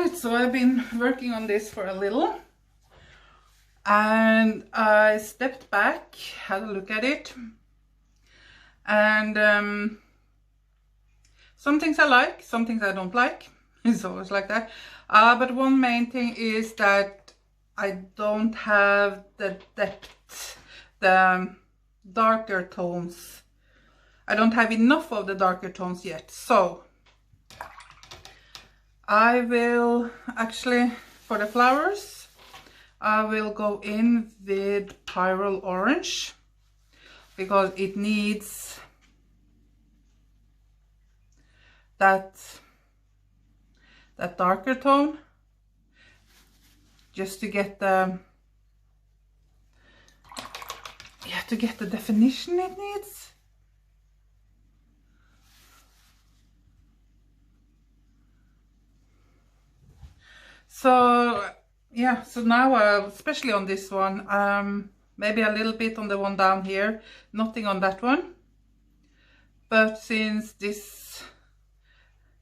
Alright, so I've been working on this for a little, and I stepped back, had a look at it, and some things I like, some things I don't like. It's always like that. But one main thing is that I don't have the depth, the darker tones. I don't have enough of the darker tones yet, so I will actually, for the flowers, I will go in with Pyrrole Orange because it needs that darker tone just to get the definition it needs. So yeah, so now especially on this one, maybe a little bit on the one down here, nothing on that one, but since this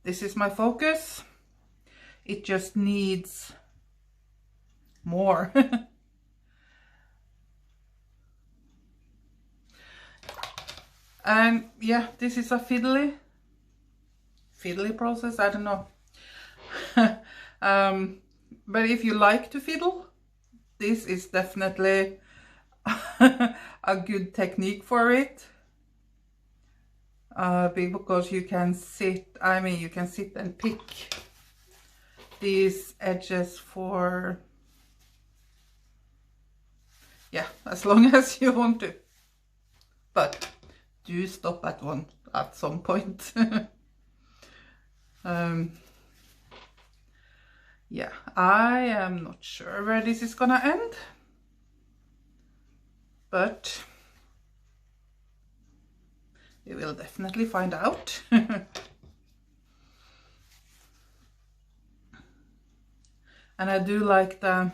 is my focus, it just needs more. And yeah, this is a fiddly process, I don't know. But if you like to fiddle, this is definitely a good technique for it. Because you can sit, you can sit and pick these edges for, yeah, as long as you want to. But do stop at one at some point. Yeah, I am not sure where this is gonna end, but we will definitely find out. And I do like the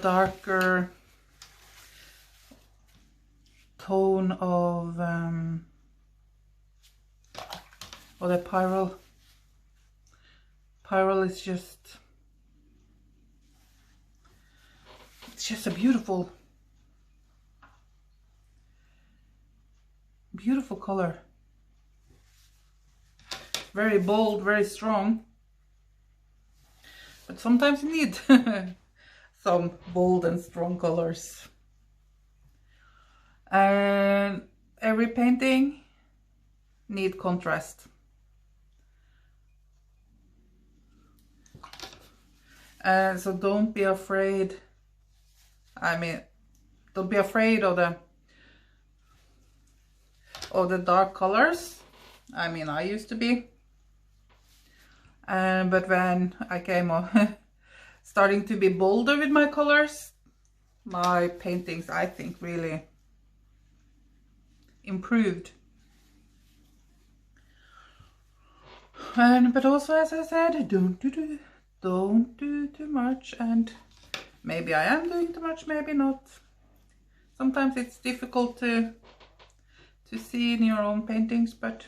darker tone of the Pyrrole. Pyrrole is just, it's just a beautiful color. Very bold, very strong. But sometimes you need some bold and strong colors. And every painting needs contrast. So don't be afraid. Don't be afraid of the dark colors. I used to be. But when I came on starting to be bolder with my colors, my paintings, I think, really improved. But also, as I said, don't do too much, and maybe I am doing too much, maybe not. Sometimes it's difficult to see in your own paintings, but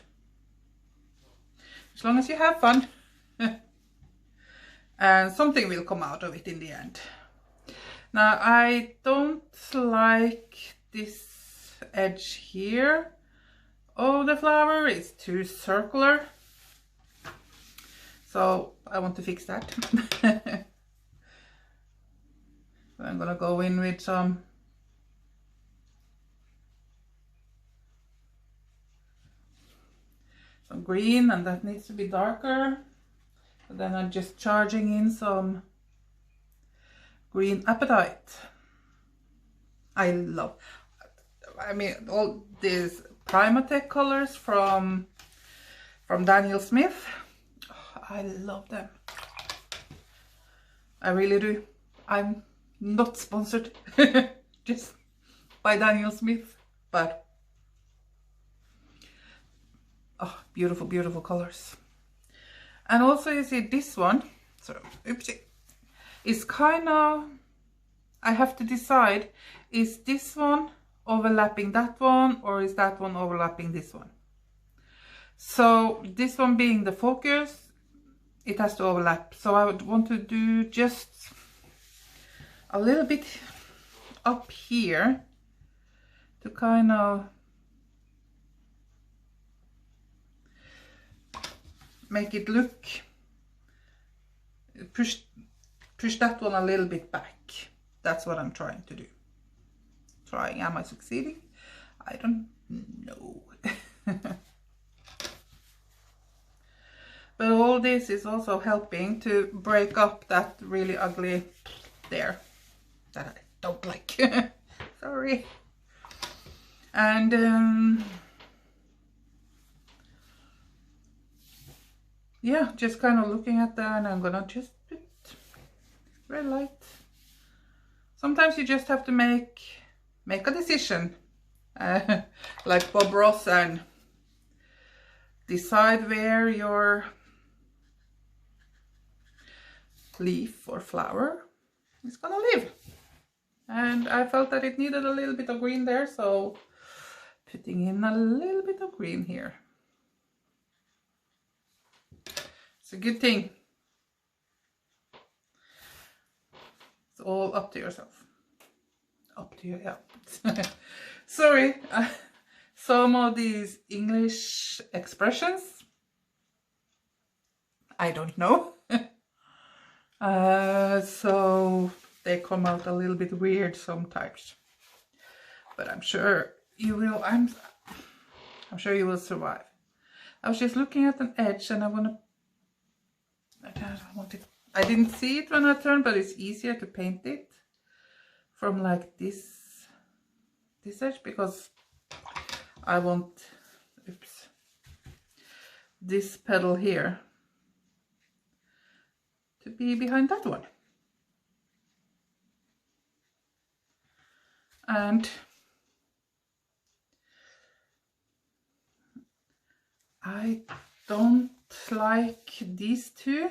as long as you have fun, and something will come out of it in the end. Now, I don't like this edge here of the flower. It's too circular. So I want to fix that. I'm gonna go in with some green, and that needs to be darker. But then I'm just charging in some green apatite. I love, all these Primatech colors from Daniel Smith. I love them. I really do. I'm not sponsored just by Daniel Smith, but oh, beautiful, beautiful colors. And also, you see this one, so oopsie, is kind of, I have to decide, is this one overlapping that one, or is that one overlapping this one? So this one being the focus, it has to overlap. So I would want to do just a little bit up here to kind of make it look, push that one a little bit back. That's what I'm trying to do. Trying, am I succeeding? I don't know. But all this is also helping to break up that really ugly there that I don't like. Sorry. And yeah, just kind of looking at that, and I'm gonna just put very light. Sometimes you just have to make a decision, like Bob Ross, and decide where your leaf or flower is gonna live. And I felt that it needed a little bit of green there, so putting in a little bit of green here. It's a good thing. It's all up to yourself. Up to you, yeah. Sorry, some of these English expressions, I don't know. So they come out a little bit weird sometimes. But I'm sure you will, I'm sure you will survive. I was just looking at an edge, and I didn't see it when I turned, but it's easier to paint it from like this edge, because I want, oops, this petal here to be behind that one. And I don't like these two,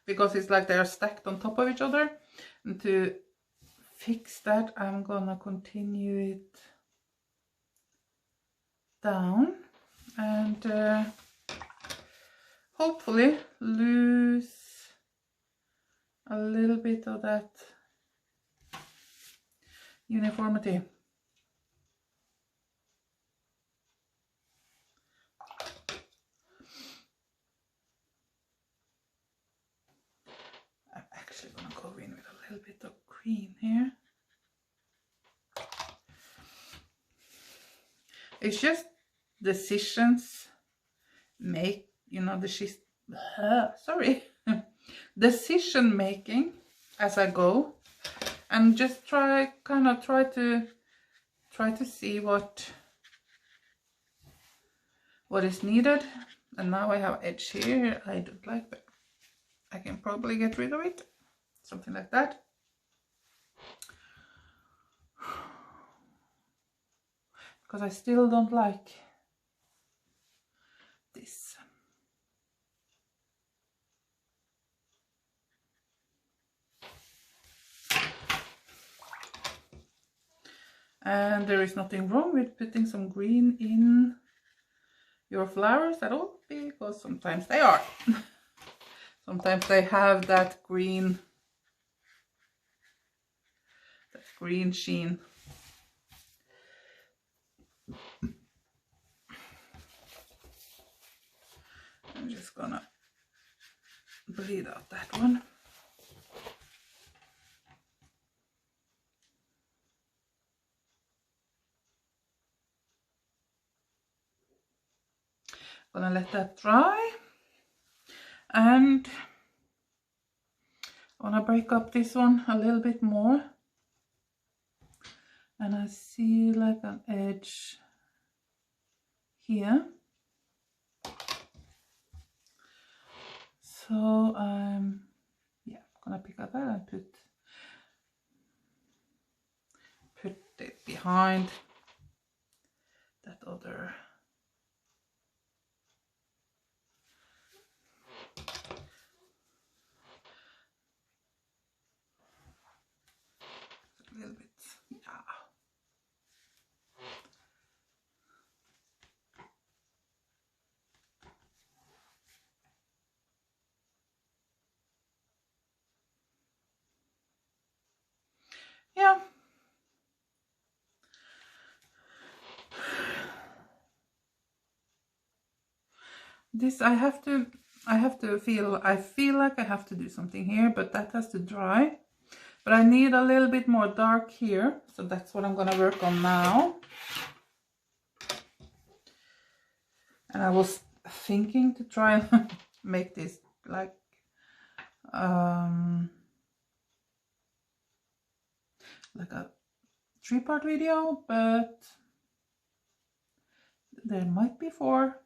because it's like they are stacked on top of each other. And to fix that, I'm gonna continue it down and hopefully lose a little bit of that uniformity. I'm actually gonna go in with a little bit of green here. It's just decisions make, you know, decision making as I go, and just try to see what is needed. And now I have edge here I don't like, but I can probably get rid of it, something like that. Because I still don't like this. And there is nothing wrong with putting some green in your flowers at all, because sometimes they are. Sometimes they have that green sheen. I'm just gonna bleed out that one. Gonna let that dry, and I wanna break up this one a little bit more. And I see like an edge here. So yeah, I'm gonna pick up that and put it behind that other. A little bit, yeah. yeah. This I have to feel, I feel like I have to do something here, but that has to dry. But I need a little bit more dark here, so that's what I'm gonna work on now. And I was thinking to try and make this like a 3-part video, but there might be 4,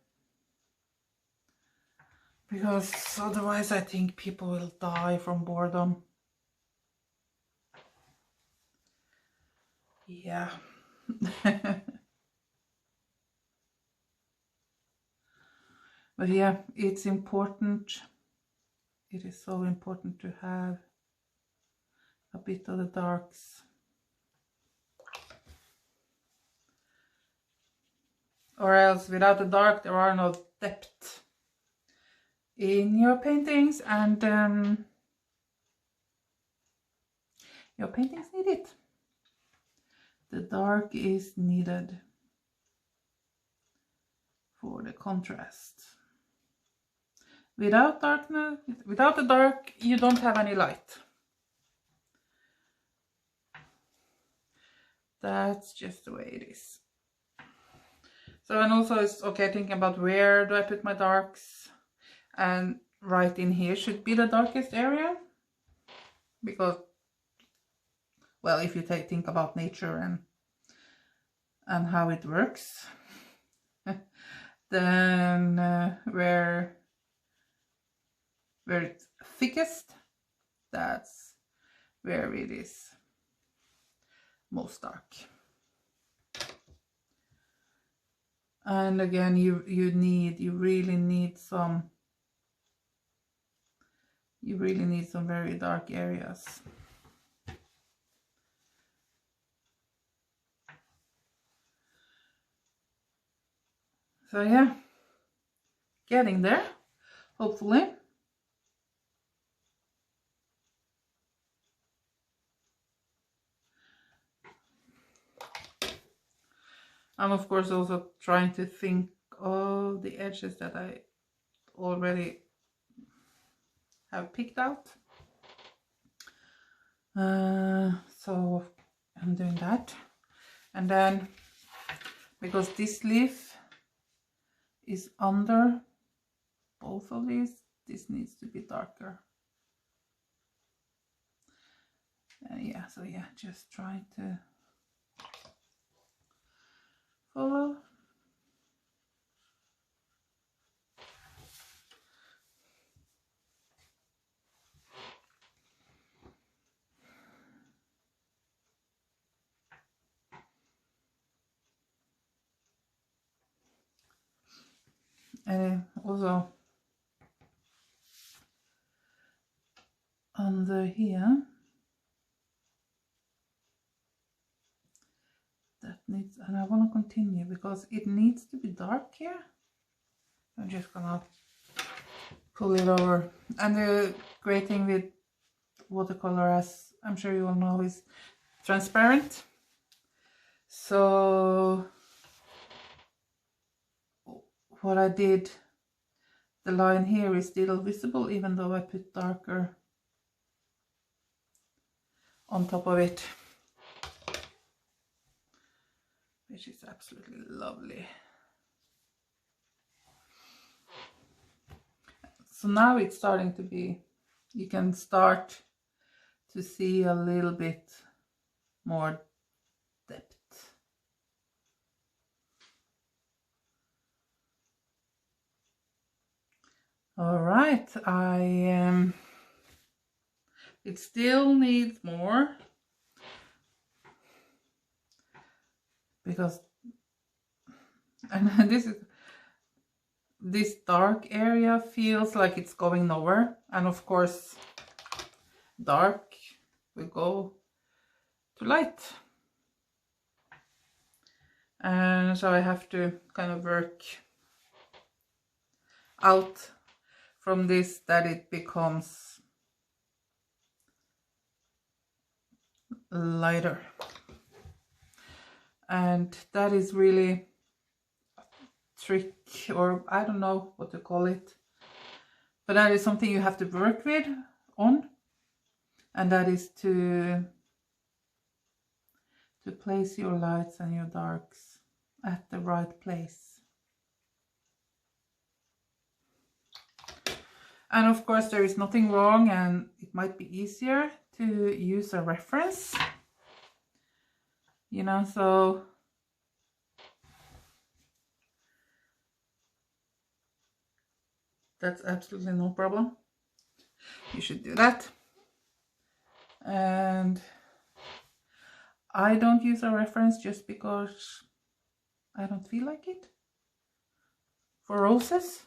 because otherwise I think people will die from boredom. Yeah. But yeah, it's important. It is so important to have a bit of the darks. Or else without the dark there are no depth in your paintings, and your paintings need it. The dark is needed for the contrast. Without darkness, without the dark, you don't have any light. That's just the way it is. So, and also it's okay thinking about where do I put my darks, and right in here should be the darkest area, because, well, if you think about nature and how it works, then where it's thickest, that's where it is most dark. And again, you really need some very dark areas. So yeah, getting there, hopefully. I'm of course also trying to think of the edges that I already have picked out. So I'm doing that. And then, because this leaf is under both of these, this needs to be darker. Yeah, so yeah, just try to follow. And also under here, that needs, and I want to continue because it needs to be dark here. I'm just gonna pull it over. And the great thing with watercolor, as I'm sure you all know, is transparent. So what I did, the line here is still visible even though I put darker on top of it, which is absolutely lovely. So now it's starting to be, you can start to see a little bit more depth. All right, it still needs more, because, and this dark area feels like it's going nowhere, and of course dark will go to light, and so I have to kind of work out from this that it becomes lighter. And that is really a trick, or I don't know what to call it, but that is something you have to work with on, and that is to place your lights and your darks at the right place. And of course there is nothing wrong, and it might be easier to use a reference, you know, so that's absolutely no problem. You should do that. And I don't use a reference just because I don't feel like it. For roses,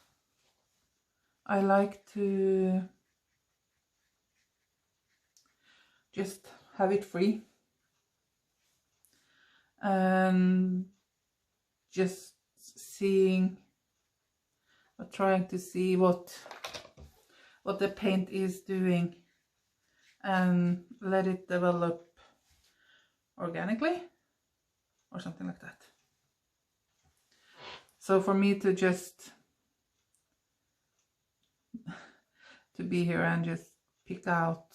I like to just have it free and just seeing or trying to see what the paint is doing and let it develop organically or something like that. So for me to just to be here and just pick out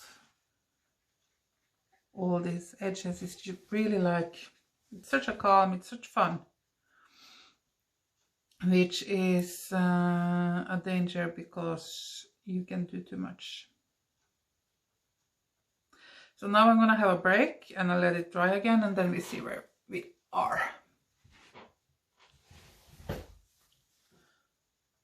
all these edges is just really like, it's such a calm, it's such fun, which is a danger because you can do too much. So now I'm gonna have a break and I'll let it dry again, and then we see where we are.